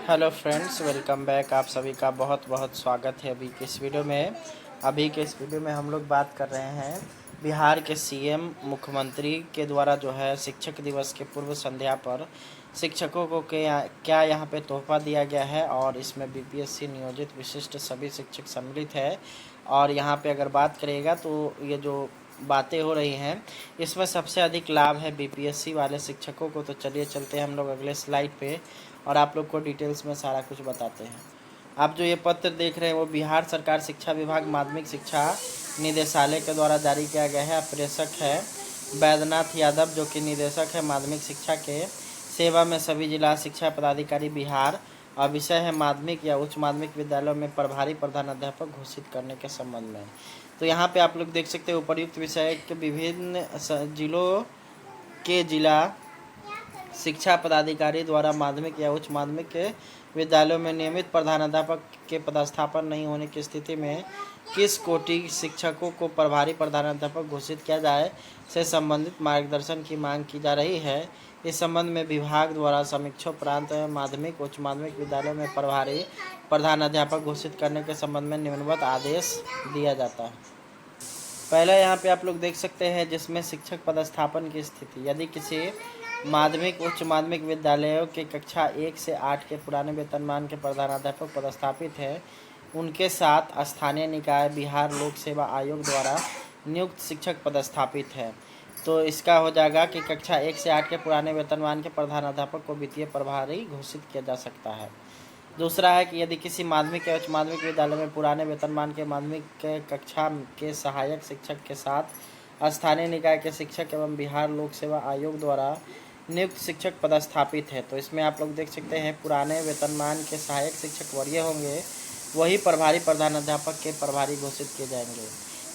Hello friends, welcome back. आप सभी का बहुत बहुत स्वागत है अभी के इस वीडियो में। हम लोग बात कर रहे हैं बिहार के सीएम मुख्यमंत्री के द्वारा जो है शिक्षक दिवस के पूर्व संध्या पर शिक्षकों को क्या यहाँ पे तोहफा दिया गया है, और इसमें बीपीएससी नियोजित विशिष्ट सभी शिक्षक सम्मिलित है। और यहाँ पे अगर बात करेगा तो ये जो बातें हो रही हैं इसमें सबसे अधिक लाभ है बीपीएससी वाले शिक्षकों को। तो चलिए चलते हैं हम लोग अगले स्लाइड पे और आप लोग को डिटेल्स में सारा कुछ बताते हैं। आप जो ये पत्र देख रहे हैं वो बिहार सरकार शिक्षा विभाग माध्यमिक शिक्षा निदेशालय के द्वारा जारी किया गया है। प्रेषक है बैद्यनाथ यादव, जो कि निदेशक है माध्यमिक शिक्षा के। सेवा में सभी जिला शिक्षा पदाधिकारी बिहार, और विषय है माध्यमिक या उच्च माध्यमिक विद्यालयों में प्रभारी प्रधानाध्यापक घोषित करने के संबंध में। तो यहाँ पे आप लोग देख सकते हैं उपर्युक्त विषय के विभिन्न जिलों के जिला शिक्षा पदाधिकारी द्वारा माध्यमिक या उच्च माध्यमिक के विद्यालयों में नियमित प्रधानाध्यापक के पदस्थापन नहीं होने की स्थिति में किस कोटि शिक्षकों को प्रभारी प्रधानाध्यापक घोषित किया जाए से संबंधित मार्गदर्शन की मांग की जा रही है। इस संबंध में विभाग द्वारा समीक्षोपरांत माध्यमिक उच्च माध्यमिक विद्यालयों में प्रभारी प्रधानाध्यापक घोषित करने के संबंध में निम्नवत आदेश दिया जाता है। पहला यहाँ पे आप लोग देख सकते हैं जिसमें शिक्षक पदस्थापन की स्थिति। यदि किसी माध्यमिक उच्च माध्यमिक विद्यालयों के कक्षा 1 से 8 के पुराने वेतनमान के प्रधानाध्यापक पदस्थापित है, उनके साथ स्थानीय निकाय बिहार लोक सेवा आयोग द्वारा नियुक्त शिक्षक पदस्थापित है, तो इसका हो जाएगा कि कक्षा 1 से 8 के पुराने वेतनमान के प्रधानाध्यापक को वित्तीय प्रभारी घोषित किया जा सकता है। दूसरा है कि यदि किसी माध्यमिक या उच्च माध्यमिक विद्यालय में पुराने वेतनमान के माध्यमिक के कक्षा के सहायक शिक्षक के साथ स्थानीय निकाय के शिक्षक एवं बिहार लोक सेवा आयोग द्वारा नियुक्त शिक्षक पदस्थापित है, तो इसमें आप लोग देख सकते हैं पुराने वेतनमान के सहायक शिक्षक वरीय होंगे, वही प्रभारी प्रधानाध्यापक के प्रभारी घोषित किए जाएंगे।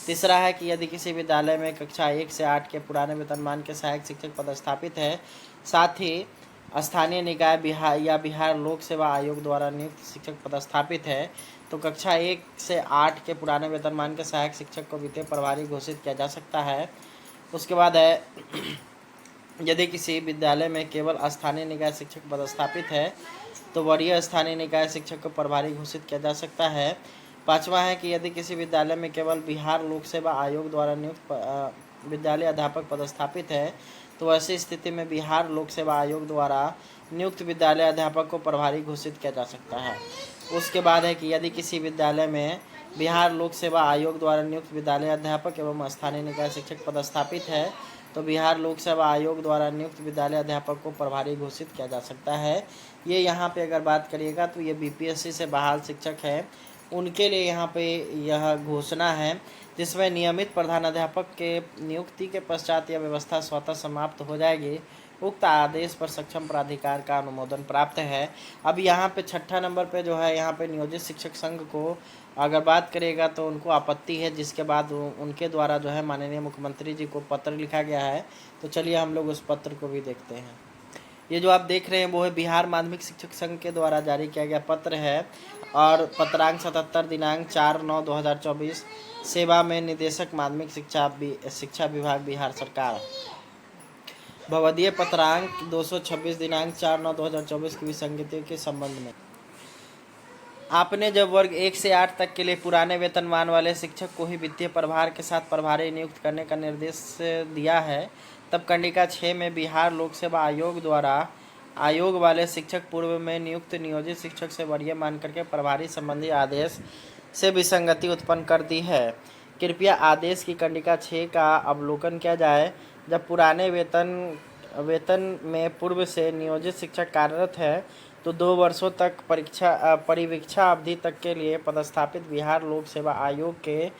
तीसरा है कि यदि किसी विद्यालय में कक्षा 1 से 8 के पुराने वेतनमान के सहायक शिक्षक पदस्थापित है, साथ ही स्थानीय निकाय बिहार लोक सेवा आयोग द्वारा नियुक्त शिक्षक पदस्थापित है, तो कक्षा 1 से 8 के पुराने वेतनमान के सहायक शिक्षक को वित्तीय प्रभारी घोषित किया जा सकता है। उसके बाद है यदि किसी विद्यालय में केवल स्थानीय निकाय शिक्षक पदस्थापित है, तो वरीय स्थानीय निकाय शिक्षक को प्रभारी घोषित किया जा सकता है। पांचवा है कि यदि किसी विद्यालय में केवल बिहार लोक सेवा आयोग द्वारा नियुक्त विद्यालय अध्यापक पदस्थापित है, तो ऐसी स्थिति में बिहार लोक सेवा आयोग द्वारा नियुक्त विद्यालय अध्यापक को प्रभारी घोषित किया जा सकता है। उसके बाद है कि यदि किसी विद्यालय में बिहार लोक सेवा आयोग द्वारा नियुक्त विद्यालय अध्यापक एवं स्थानीय निकाय शिक्षक पदस्थापित है, तो बिहार लोक सेवा आयोग द्वारा नियुक्त विद्यालय अध्यापक को प्रभारी घोषित किया जा सकता है। ये यहाँ पे अगर बात करिएगा तो ये बीपीएससी से बहाल शिक्षक है, उनके लिए यहाँ पे यह घोषणा है, जिसमें नियमित प्रधानाध्यापक के नियुक्ति के पश्चात यह व्यवस्था स्वतः समाप्त हो जाएगी। उक्त आदेश पर सक्षम प्राधिकार का अनुमोदन प्राप्त है। अब यहाँ पे 6ठा नंबर पे जो है यहाँ पे नियोजित शिक्षक संघ को अगर बात करेगा तो उनको आपत्ति है, जिसके बाद उनके द्वारा जो है माननीय मुख्यमंत्री जी को पत्र लिखा गया है। तो चलिए हम लोग उस पत्र को भी देखते हैं। ये जो आप देख रहे हैं वो है बिहार माध्यमिक शिक्षक संघ के द्वारा जारी किया गया पत्र है, और पत्रांक 77 दिनांक 4/9/2024। सेवा में निदेशक माध्यमिक शिक्षा विभाग बिहार सरकार। भवदीय पत्रांक 226 दिनांक 4/9/2024 की विसंगतियों के संबंध में। आपने जब वर्ग 1 से 8 तक के लिए पुराने वेतनमान वाले शिक्षक को ही वित्तीय प्रभार के साथ प्रभारी नियुक्त करने का निर्देश दिया है, तब कंडिका 6 में बिहार लोक सेवा आयोग द्वारा आयोग वाले शिक्षक पूर्व में नियुक्त नियोजित शिक्षक से वरीय मान करके प्रभारी संबंधी आदेश से विसंगति उत्पन्न कर दी है। कृपया आदेश की कंडिका 6 का अवलोकन किया जाए। जब पुराने वेतन में पूर्व से नियोजित शिक्षक कार्यरत है, तो 2 वर्षों तक परिवीक्षा अवधि तक के लिए पदस्थापित बिहार लोक सेवा आयोग के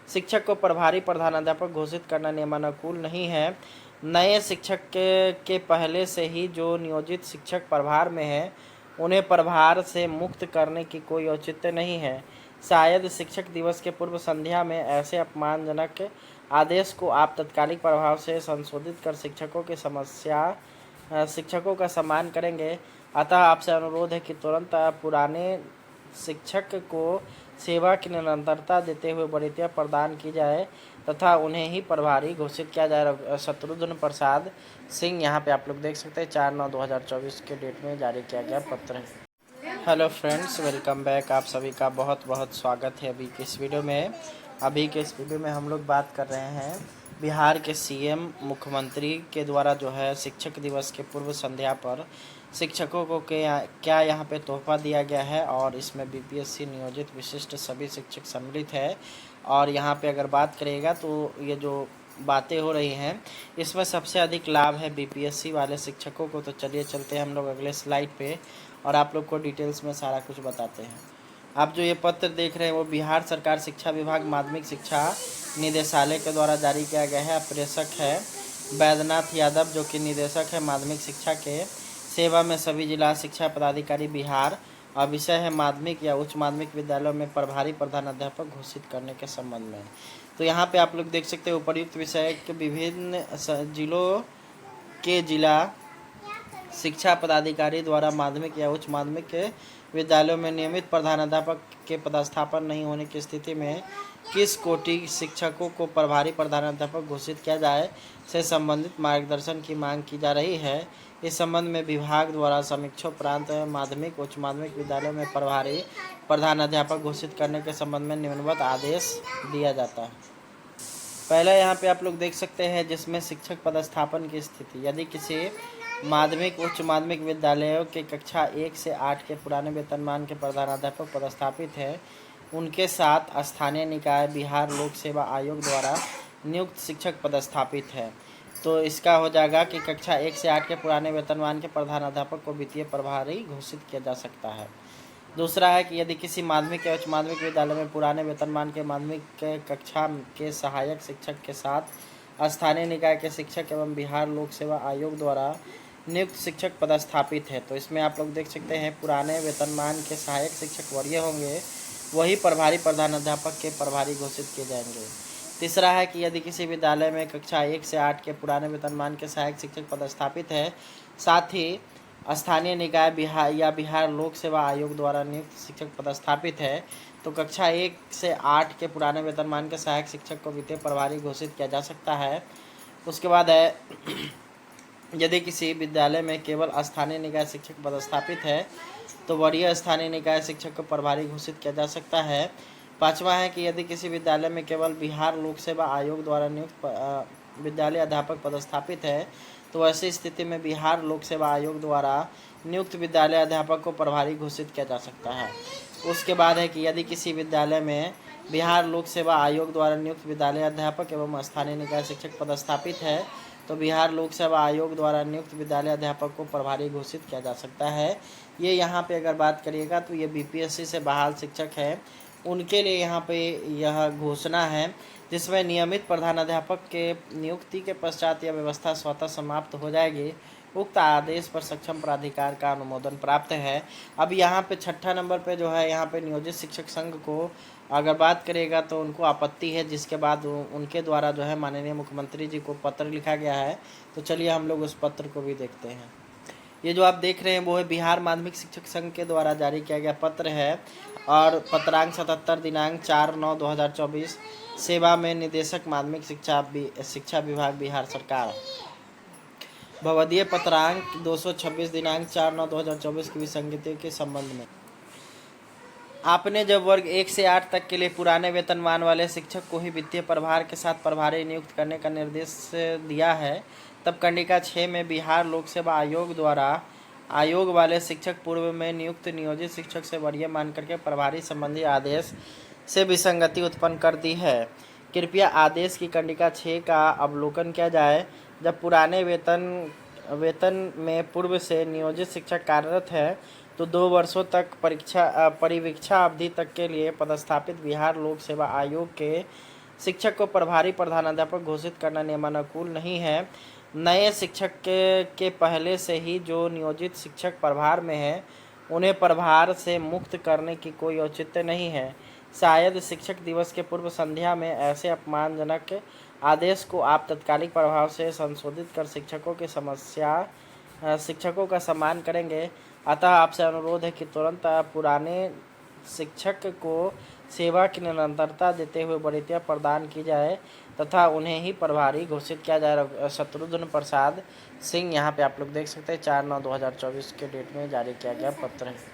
शिक्षक को प्रभारी प्रधानाध्यापक घोषित करना नियमानुकूल नहीं है। नए शिक्षक के पहले से ही जो नियोजित शिक्षक प्रभार में है, उन्हें प्रभार से मुक्त करने की कोई औचित्य नहीं है। शायद शिक्षक दिवस के पूर्व संध्या में ऐसे अपमानजनक आदेश को आप तत्कालिक प्रभाव से संशोधित कर शिक्षकों का सम्मान करेंगे। अतः आपसे अनुरोध है कि तुरंत पुराने शिक्षक को सेवा की निरंतरता देते हुए वरीयता प्रदान की जाए तथा उन्हें ही प्रभारी घोषित किया जाए। शत्रुघ्न प्रसाद सिंह, यहाँ पे आप लोग देख सकते हैं 4/9/2024 के डेट में जारी किया गया पत्र है। Hello friends, welcome back. आप सभी का बहुत बहुत स्वागत है अभी के इस वीडियो में। अभी के इस वीडियो में हम लोग बात कर रहे हैं बिहार के सीएम मुख्यमंत्री के द्वारा जो है शिक्षक दिवस के पूर्व संध्या पर शिक्षकों को क्या यहाँ पे तोहफा दिया गया है, और इसमें बीपीएससी नियोजित विशिष्ट सभी शिक्षक सम्मिलित है। और यहाँ पे अगर बात करिएगा तो ये जो बातें हो रही हैं इसमें सबसे अधिक लाभ है बीपीएससी वाले शिक्षकों को। तो चलिए चलते हैं हम लोग अगले स्लाइड पे और आप लोग को डिटेल्स में सारा कुछ बताते हैं। आप जो ये पत्र देख रहे हैं वो बिहार सरकार शिक्षा विभाग माध्यमिक शिक्षा निदेशालय के द्वारा जारी किया गया है। प्रेषक है बैद्यनाथ यादव, जो कि निदेशक है माध्यमिक शिक्षा के। सेवा में सभी जिला शिक्षा पदाधिकारी बिहार। और विषय है माध्यमिक या उच्च माध्यमिक विद्यालयों में प्रभारी प्रधानाध्यापक घोषित करने के संबंध में। तो यहाँ पे आप लोग देख सकते हैं उपर्युक्त विषय के विभिन्न जिलों के जिला शिक्षा पदाधिकारी द्वारा माध्यमिक या उच्च माध्यमिक के विद्यालयों में नियमित प्रधानाध्यापक के पदस्थापन नहीं होने की स्थिति में किस कोटि शिक्षकों को प्रभारी प्रधानाध्यापक घोषित किया जाए से संबंधित मार्गदर्शन की मांग की जा रही है। इस संबंध में विभाग द्वारा समीक्षोपरांत माध्यमिक उच्च माध्यमिक विद्यालयों में प्रभारी प्रधानाध्यापक घोषित करने के संबंध में निम्नवत आदेश दिया जाता है। पहला यहाँ पे आप लोग देख सकते हैं जिसमें शिक्षक पदस्थापन की स्थिति। यदि किसी माध्यमिक उच्च माध्यमिक विद्यालयों के कक्षा 1 से 8 के पुराने वेतनमान के प्रधानाध्यापक पदस्थापित है, उनके साथ स्थानीय निकाय बिहार लोक सेवा आयोग द्वारा नियुक्त शिक्षक पदस्थापित है, तो इसका हो जाएगा कि कक्षा 1 से 8 के पुराने वेतनमान के प्रधानाध्यापक को वित्तीय प्रभारी घोषित किया जा सकता है। दूसरा है कि यदि किसी माध्यमिक या उच्च माध्यमिक विद्यालय में पुराने वेतनमान के माध्यमिक के कक्षा के सहायक शिक्षक के साथ स्थानीय निकाय के शिक्षक एवं बिहार लोक सेवा आयोग द्वारा नियुक्त शिक्षक पदस्थापित है, तो इसमें आप लोग देख सकते हैं पुराने वेतनमान के सहायक शिक्षक वरीय होंगे, वही प्रभारी प्रधानाध्यापक के प्रभारी घोषित किए जाएंगे। तीसरा है कि यदि किसी विद्यालय में कक्षा 1 से 8 के पुराने वेतनमान के सहायक शिक्षक पदस्थापित है, साथ ही स्थानीय निकाय बिहार लोक सेवा आयोग द्वारा नियुक्त शिक्षक पदस्थापित है, तो कक्षा 1 से 8 के पुराने वेतनमान के सहायक शिक्षक को वित्तीय प्रभारी घोषित किया जा सकता है। उसके बाद है यदि किसी विद्यालय में केवल स्थानीय निकाय शिक्षक पदस्थापित है, तो वरीय स्थानीय निकाय शिक्षक को प्रभारी घोषित किया जा सकता है। पांचवा है कि यदि किसी विद्यालय में केवल बिहार लोक सेवा आयोग द्वारा नियुक्त विद्यालय अध्यापक पदस्थापित है, तो ऐसी स्थिति में बिहार लोक सेवा आयोग द्वारा नियुक्त विद्यालय अध्यापक को प्रभारी घोषित किया जा सकता है। उसके बाद है कि यदि किसी विद्यालय में बिहार लोक सेवा आयोग द्वारा नियुक्त विद्यालय अध्यापक एवं स्थानीय निकाय शिक्षक पदस्थापित है, तो बिहार लोक सेवा आयोग द्वारा नियुक्त विद्यालय अध्यापक को प्रभारी घोषित किया जा सकता है। ये यहाँ पे अगर बात करिएगा तो ये बीपीएससी से बहाल शिक्षक है, उनके लिए यहाँ पे यह घोषणा है, जिसमें नियमित प्रधानाध्यापक के नियुक्ति के पश्चात यह व्यवस्था स्वतः समाप्त हो जाएगी। उक्त आदेश पर सक्षम प्राधिकार का अनुमोदन प्राप्त है। अब यहाँ पे 6ठा नंबर पे जो है यहाँ पे नियोजित शिक्षक संघ को अगर बात करेगा तो उनको आपत्ति है, जिसके बाद उनके द्वारा जो है माननीय मुख्यमंत्री जी को पत्र लिखा गया है। तो चलिए हम लोग उस पत्र को भी देखते हैं। ये जो आप देख रहे हैं वो है बिहार माध्यमिक शिक्षक संघ के द्वारा जारी किया गया पत्र है, और पत्रांक 77 दिनांक 4/9/2024। सेवा में निदेशक माध्यमिक शिक्षा विभाग बिहार सरकार। भवदीय पत्रांक 226 दिनांक 4/9/2024 की विसंगतियों के संबंध में। आपने जब वर्ग 1 से 8 तक के लिए पुराने वेतनमान वाले शिक्षक को ही वित्तीय प्रभार के साथ प्रभारी नियुक्त करने का निर्देश दिया है, तब कंडिका 6 में बिहार लोक सेवा आयोग द्वारा आयोग वाले शिक्षक पूर्व में नियुक्त नियोजित शिक्षक से वरीय मान करके प्रभारी संबंधी आदेश से विसंगति उत्पन्न कर दी है। कृपया आदेश की कंडिका 6 का अवलोकन किया जाए। जब पुराने वेतन में पूर्व से नियोजित शिक्षक कार्यरत है, तो 2 वर्षों तक परिवीक्षा अवधि तक के लिए पदस्थापित बिहार लोक सेवा आयोग के शिक्षक को प्रभारी प्रधानाध्यापक घोषित करना नियमानुकूल नहीं है। नए शिक्षक के पहले से ही जो नियोजित शिक्षक प्रभार में है, उन्हें प्रभार से मुक्त करने की कोई औचित्य नहीं है। शायद शिक्षक दिवस के पूर्व संध्या में ऐसे अपमानजनक आदेश को आप तत्कालिक प्रभाव से संशोधित कर शिक्षकों का सम्मान करेंगे। अतः आपसे अनुरोध है कि तुरंत पुराने शिक्षक को सेवा की निरंतरता देते हुए वरीयता प्रदान की जाए तथा उन्हें ही प्रभारी घोषित किया जाए। शत्रुघ्न प्रसाद सिंह, यहाँ पे आप लोग देख सकते हैं 4/9/2024 के डेट में जारी किया गया पत्र है।